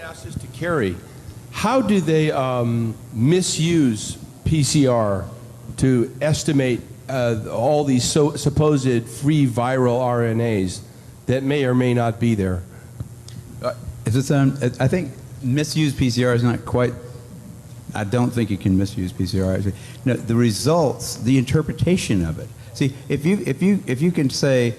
ask this to Kary. How do they misuse PCR to estimate all these supposed free viral RNAs that may or may not be there? I think misuse PCR is not quite. I don't think you can misuse PCR. Actually, no, the results, the interpretation of it. See, if you can say,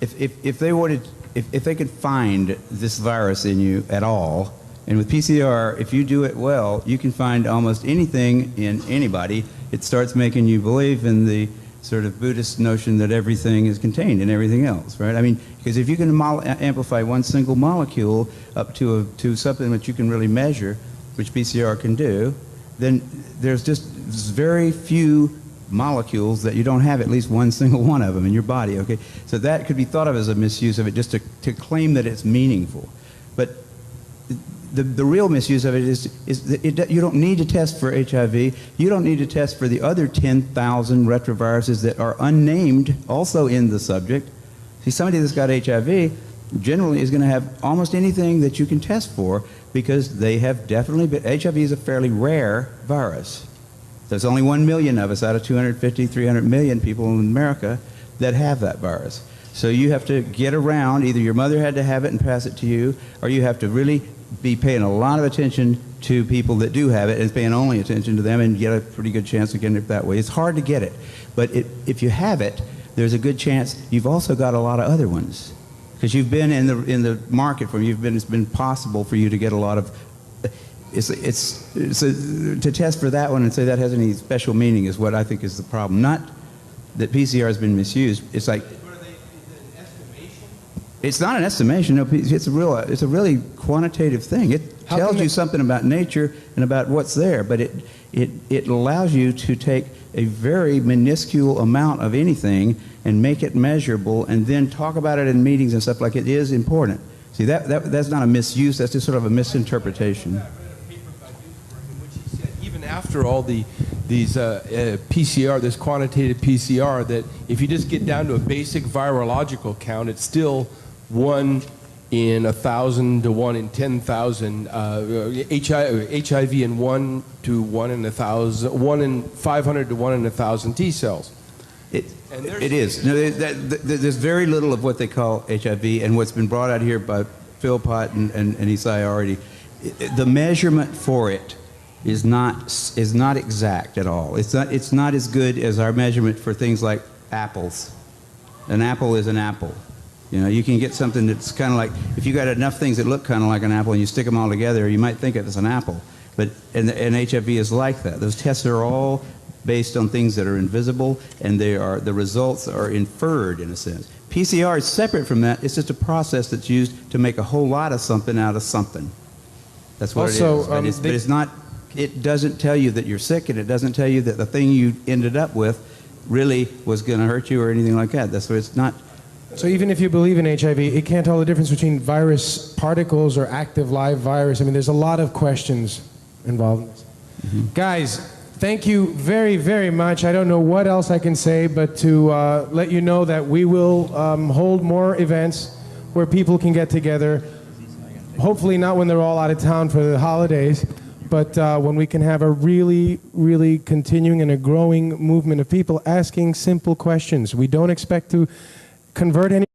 if they could find this virus in you at all, and with PCR, if you do it well, you can find almost anything in anybody. It starts making you believe in the sort of Buddhist notion that everything is contained in everything else, right? I mean, because if you can amplify one single molecule up to something that you can really measure, which PCR can do, then there's just very few molecules that you don't have at least one single one of them in your body, okay? So that could be thought of as a misuse of it, just to claim that it's meaningful. But the real misuse of it is that you don't need to test for HIV. You don't need to test for the other 10,000 retroviruses that are unnamed also in the subject. See, somebody that's got HIV generally is going to have almost anything that you can test for because they have definitely been. HIV is a fairly rare virus. There's only 1 million of us out of 250, 300 million people in America that have that virus. So you have to get around, either your mother had to have it and pass it to you, or you have to really be paying a lot of attention to people that do have it and paying only attention to them and get a pretty good chance of getting it that way. It's hard to get it, but if you have it, there's a good chance you've also got a lot of other ones. Because you've been in the market for it's been possible for you to get a lot of. To test for that one and say that has any special meaning is what I think is the problem. Not that PCR has been misused. It's like. Is it an estimation? It's not an estimation. No, it's a really quantitative thing. It tells you something about nature and about what's there, but it allows you to take a very minuscule amount of anything and make it measurable, and then talk about it in meetings and stuff like it is important. See, that's not a misuse. That's just sort of a misinterpretation. Even after all these PCR, this quantitative PCR, that if you just get down to a basic virological count, it's still 1 in 1,000 to 1 in 10,000. HIV in 1 to 1 in 1,000, 1 in 500 to 1 in 1,000 T cells. It is. No, there's very little of what they call HIV, and what's been brought out here by Philpott and Isai already. The measurement for it is not exact at all. It's not as good as our measurement for things like apples. An apple is an apple. You know, you can get something that's kind of like, if you got enough things that look kind of like an apple and you stick them all together, you might think of it as an apple. But and HIV is like that. Those tests are all based on things that are invisible, and the results are inferred in a sense. PCR is separate from that. It's just a process that's used to make a whole lot of something out of something. That's what it is. But it's not. It doesn't tell you that you're sick, and it doesn't tell you that the thing you ended up with really was going to hurt you or anything like that. That's what it's not. So even if you believe in HIV, it can't tell the difference between virus particles or active live virus. I mean, there's a lot of questions involved in this. Mm-hmm. Guys, thank you very, very much. I don't know what else I can say, but to let you know that we will hold more events where people can get together. Hopefully not when they're all out of town for the holidays, but when we can have a really, really continuing and a growing movement of people asking simple questions. We don't expect to convert any